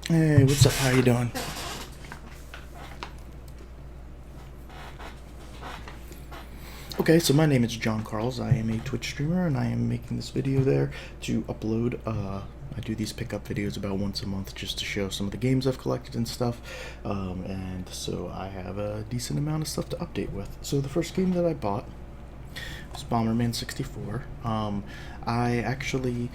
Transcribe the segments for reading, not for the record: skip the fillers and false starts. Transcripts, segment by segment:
Hey, what's up? How you doing? Okay, so my name is John Carls. I am a Twitch streamer, and I am making this video there to upload. I do these pickup videos about once a month just to show some of the games I've collected and stuff. And so I have a decent amount of stuff to update with. So the first game that I bought was Bomberman 64. I actually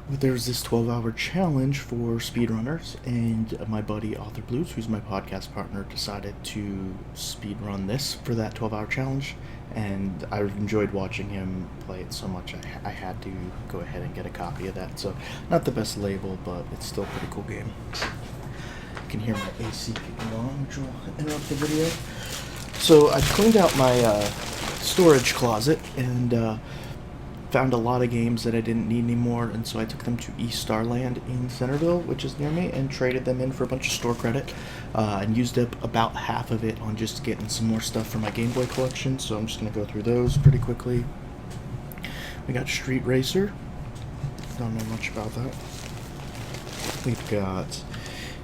There's this 12-hour challenge for speedrunners, and my buddy Author Blues, who's my podcast partner, decided to speedrun this for that 12-hour challenge, and I enjoyed watching him play it so much I had to go ahead and get a copy of that. So not the best label, but it's still a pretty cool game. You can hear my AC kicking on, which will interrupt the video. So I cleaned out my storage closet and found a lot of games that I didn't need anymore, and so I took them to East Starland in Centerville, which is near me, and traded them in for a bunch of store credit, and used up about half of it on just getting some more stuff for my Game Boy collection, so I'm just going to go through those pretty quickly. We got Street Racer. Don't know much about that. We've got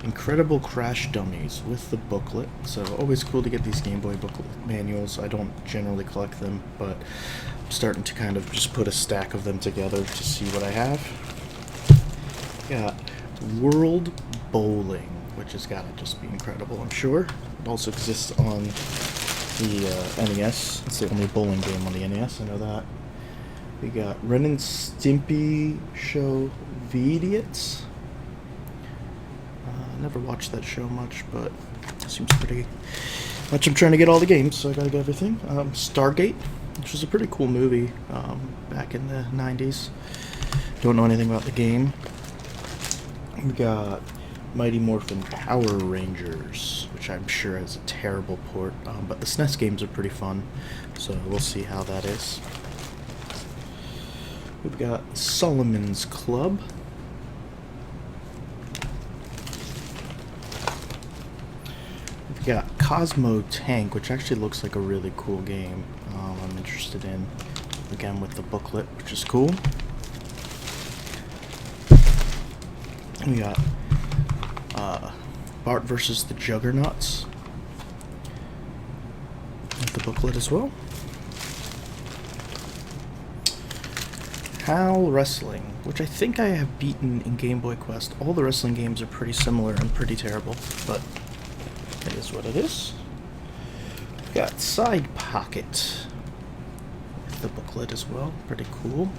Incredible Crash Dummies with the booklet, so always cool to get these Game Boy booklet manuals. I don't generally collect them, but I'm starting to kind of just put a stack of them together to see what I have. Got World Bowling, which has got to just be incredible, I'm sure. It also exists on the NES. It's the only bowling game on the NES, I know that. We got Ren and Stimpy Show Vidiots. Never watched that show much, but it seems pretty much. I'm trying to get all the games, so I gotta get everything. Stargate, which was a pretty cool movie back in the 90s. Don't know anything about the game. We got Mighty Morphin Power Rangers, which I'm sure has a terrible port, but the SNES games are pretty fun, so we'll see how that is. We've got Solomon's Club. Got Cosmo Tank, which actually looks like a really cool game. I'm interested in, again, with the booklet, which is cool. We got Bart versus the Juggernauts with the booklet as well. HAL Wrestling, which I think I have beaten in Game Boy Quest. All the wrestling games are pretty similar and pretty terrible, but it is what it is. We've got Side Pocket with the booklet as well. Pretty cool.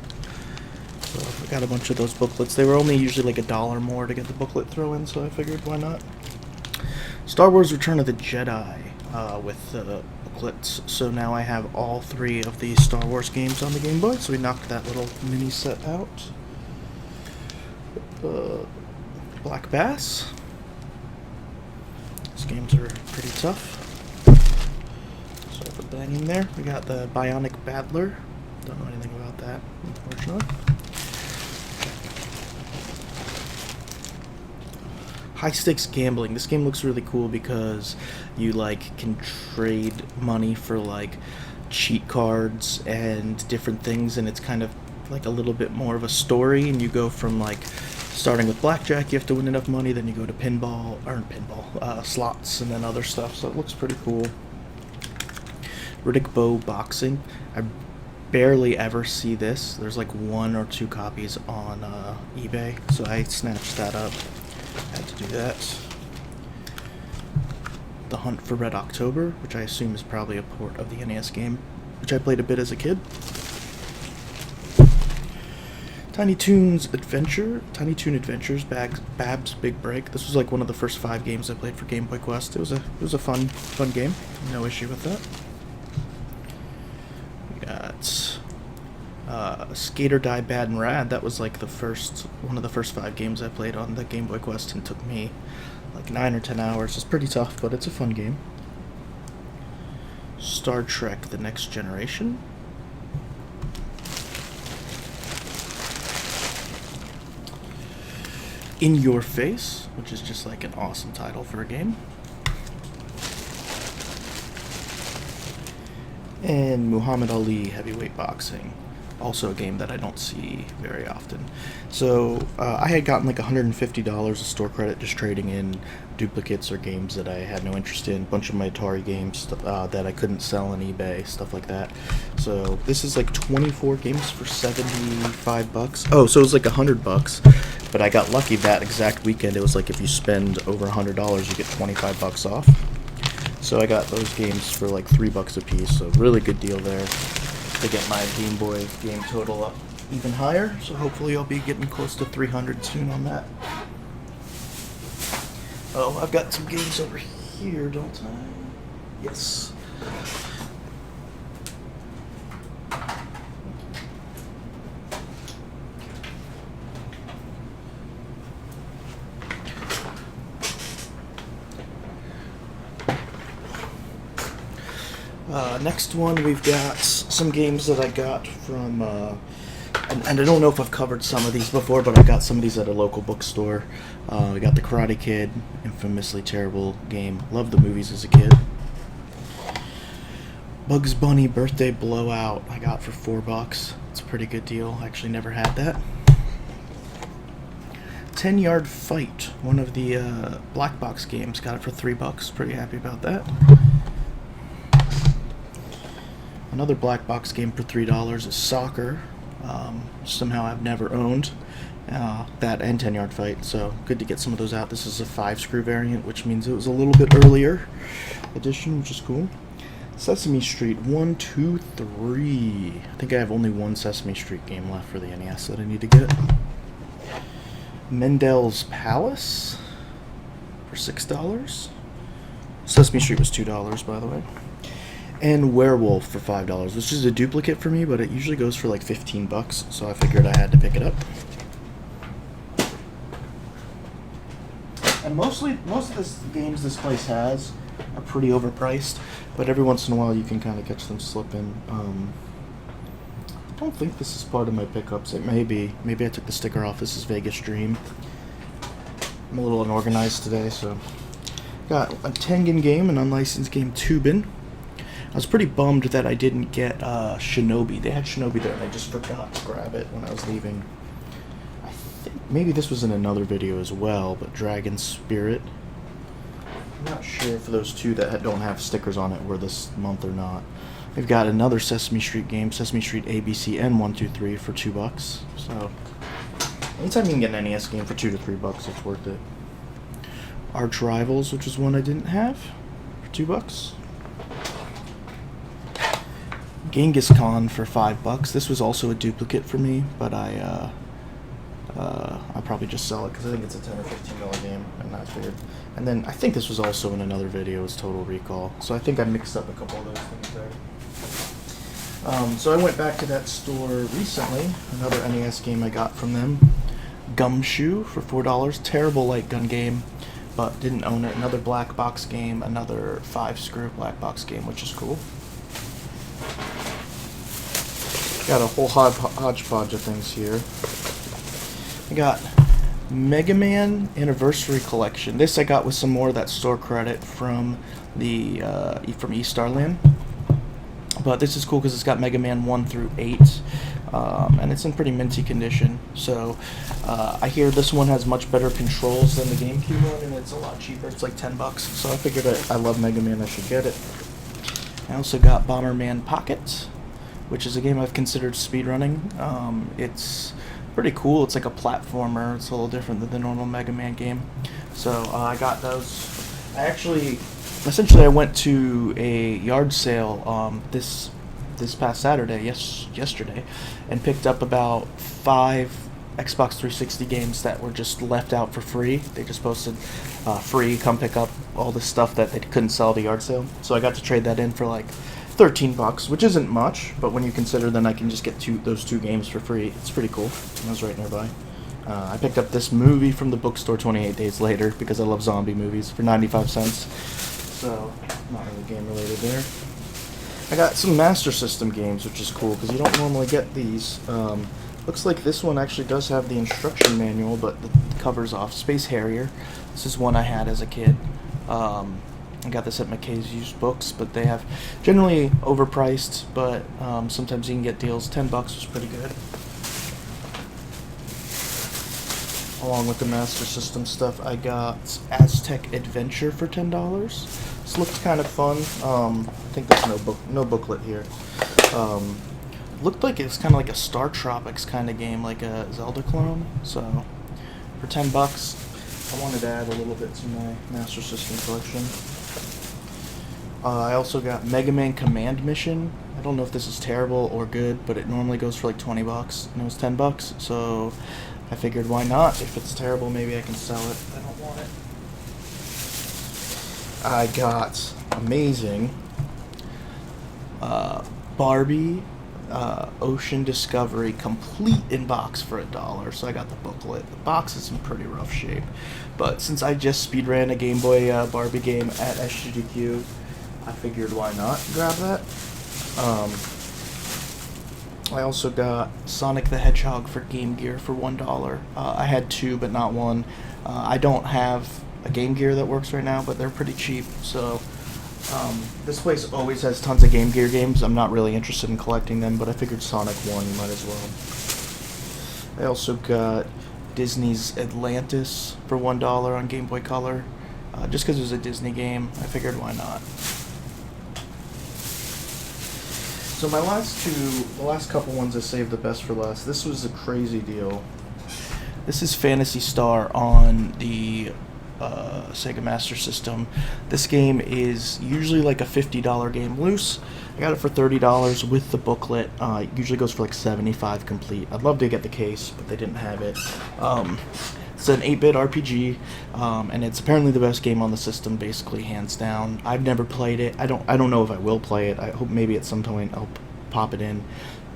So I got a bunch of those booklets. They were only usually like $1 more to get the booklet throw in, so I figured why not. Star Wars Return of the Jedi with the booklets. So now I have all 3 of the Star Wars games on the Game Boy, so we knocked that little mini set out. Black Bass. These games are pretty tough. So I put that in there. We got the Bionic Battler. Don't know anything about that, unfortunately. High Stakes Gambling. This game looks really cool because you can trade money for cheat cards and different things, and it's kind of like a little bit more of a story, and you go from starting with blackjack, you have to win enough money, then you go to slots, and then other stuff, so it looks pretty cool. Riddick Bowe Boxing. I barely ever see this. There's 1 or 2 copies on eBay, so I snatched that up. Had to do that. The Hunt for Red October, which I assume is probably a port of the NES game, which I played a bit as a kid. Tiny Toon Adventures, Bab's Big Break. This was one of the first 5 games I played for Game Boy Quest. It was a fun game. No issue with that. We got Skate or Die Bad and Rad. That was one of the first 5 games I played on the Game Boy Quest, and took me 9 or 10 hours. It's pretty tough, but it's a fun game. Star Trek: The Next Generation. In Your Face, which is just an awesome title for a game. And Muhammad Ali Heavyweight Boxing. Also a game that I don't see very often. So I had gotten like $150 of store credit just trading in duplicates or games that I had no interest in. A bunch of my Atari games that I couldn't sell on eBay, stuff like that. So this is like 24 games for $75. Oh, so it was like $100, but I got lucky that exact weekend. It was like if you spend over $100, you get 25 bucks off. So I got those games for like $3 a piece. So really good deal there to get my Game Boy game total up even higher. So hopefully I'll be getting close to 300 soon on that. Oh, I've got some games over here, don't I? Yes. Next one, we've got some games that I got from, and I don't know if I've covered some of these before, but I got some of these at a local bookstore. We got The Karate Kid, infamously terrible game. Loved the movies as a kid. Bugs Bunny Birthday Blowout I got for $4. It's a pretty good deal. I actually never had that. 10 Yard Fight, one of the black box games. Got it for $3. Pretty happy about that. Another black box game for $3 is Soccer. Somehow I've never owned that and 10 Yard Fight, so good to get some of those out. This is a 5-screw variant, which means it was a little bit earlier edition, which is cool. Sesame Street 1, 2, 3. I think I have only one Sesame Street game left for the NES that I need to get. Mendel's Palace for $6. Sesame Street was $2, by the way. And Werewolf for $5, which is a duplicate for me, but it usually goes for like $15, so I figured I had to pick it up. And most of the games this place has are pretty overpriced, but every once in a while you can kind of catch them slipping. I don't think this is part of my pickups. It may be. Maybe I took the sticker off. This is Vegas Dream. I'm a little unorganized today, so got a Tengen game, an unlicensed game, Tubin. I was pretty bummed that I didn't get Shinobi. They had Shinobi there, and I just forgot to grab it when I was leaving. I think maybe this was in another video as well, but Dragon Spirit. I'm not sure if those two that don't have stickers on it were this month or not. We've got another Sesame Street game, Sesame Street ABC and 1, 2, 3 for $2. So anytime you can get an NES game for $2 to $3, it's worth it. Arch Rivals, which is one I didn't have, for $2. Genghis Khan for $5. This was also a duplicate for me, but I'll probably just sell it because I think it's a $10 or $15 game, and I figured. And then I think this was also in another video, is Total Recall. So I think I mixed up a couple of those things there. So I went back to that store recently. Another NES game I got from them, Gumshoe for $4. Terrible light gun game, but didn't own it. Another black box game, another 5-screw black box game, which is cool. Got a whole hodgepodge of things here. I got Mega Man Anniversary Collection. This I got with some more of that store credit from the from East Starland. But this is cool because it's got Mega Man 1 through 8, and it's in pretty minty condition. So I hear this one has much better controls than the GameCube one, and it's a lot cheaper. It's like $10. So I figured I love Mega Man, I should get it. I also got Bomberman Pocket, which is a game I've considered speedrunning. It's pretty cool. It's like a platformer. It's a little different than the normal Mega Man game. So I got those. Essentially I went to a yard sale this past Saturday, yesterday, and picked up about 5 Xbox 360 games that were just left out for free. They just posted free, come pick up all the stuff that they couldn't sell at the yard sale. So I got to trade that in for like $13, which isn't much, but when you consider then I can just get those two games for free, it's pretty cool. And I was right nearby. I picked up this movie from the bookstore 28 days later because I love zombie movies for 95 cents. So, not really game related there. I got some Master System games, which is cool because you don't normally get these. Looks like this one actually does have the instruction manual, but the cover's off. Space Harrier. This is one I had as a kid. And I got this at McKay's Used Books, but they have generally overpriced, but sometimes you can get deals. $10 was pretty good. Along with the Master System stuff, I got Aztec Adventure for $10. This looked kind of fun. I think there's no booklet here. Looked like it was kind of like a Star Tropics kind of game, like a Zelda clone. So for $10, I wanted to add a little bit to my Master System collection. I also got Mega Man Command Mission. I don't know if this is terrible or good, but it normally goes for like $20, and it was $10, so I figured why not? If it's terrible, maybe I can sell it. I don't want it. I got amazing Barbie Ocean Discovery complete in box for $1, so I got the booklet. The box is in pretty rough shape, but since I just speedran a Game Boy Barbie game at SGDQ, I figured why not grab that. I also got Sonic the Hedgehog for Game Gear for $1. I had two, but not one. I don't have a Game Gear that works right now, but they're pretty cheap, so this place always has tons of Game Gear games. I'm not really interested in collecting them, but I figured Sonic 1 might as well. I also got Disney's Atlantis for $1 on Game Boy Color. Just because it was a Disney game, I figured why not. So the last couple ones I saved the best for last. This was a crazy deal. This is Phantasy Star on the Sega Master System. This game is usually like a $50 game loose. I got it for $30 with the booklet. It usually goes for like $75 complete. I'd love to get the case, but they didn't have it. It's an 8-bit RPG, and it's apparently the best game on the system, basically hands down. I've never played it. I don't know if I will play it. I hope maybe at some point I'll pop it in,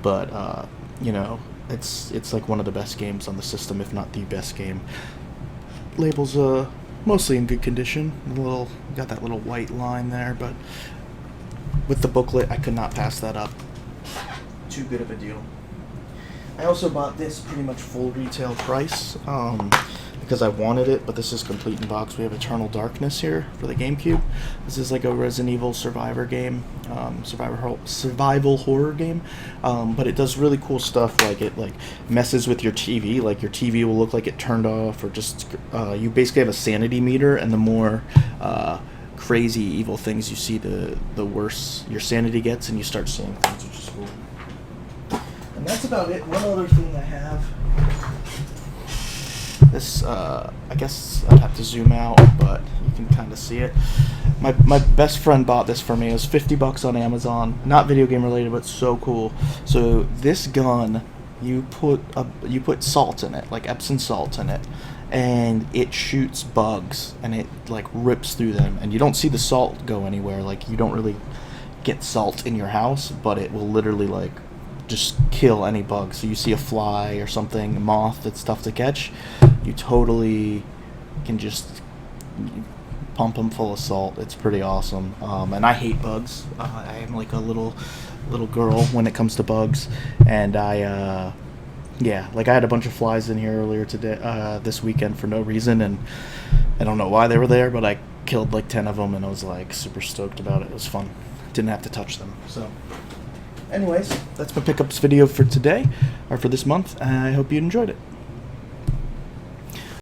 but you know, it's like one of the best games on the system, if not the best game. Label's mostly in good condition. Got that little white line there, but with the booklet, I could not pass that up. Too good of a deal. I also bought this pretty much full retail price because I wanted it, but this is complete in box. We have Eternal Darkness here for the GameCube. This is like a Resident Evil survivor game, survival horror game, but it does really cool stuff. Like it messes with your TV. Like your TV will look like it turned off, or just you basically have a sanity meter, and the more crazy evil things you see, the worse your sanity gets, and you start seeing things, which is cool. And that's about it. One other thing I have. This, I guess I'd have to zoom out, but you can kind of see it. My best friend bought this for me. It was $50 on Amazon. Not video game related, but so cool. So this gun, you put salt in it, like Epsom salt in it, and it shoots bugs, and it like rips through them, and you don't see the salt go anywhere. Like you don't really get salt in your house, but it will literally like just kill any bug. So you see a fly or something, a moth that's tough to catch, you totally can just pump them full of salt. It's pretty awesome. And I hate bugs. I am like a little girl when it comes to bugs, and yeah, like I had a bunch of flies in here earlier today, this weekend for no reason, and I don't know why they were there, but I killed like 10 of them, and I was like super stoked about it. It was fun. Didn't have to touch them. So anyways, that's my pickups video for today, or for this month. I hope you enjoyed it.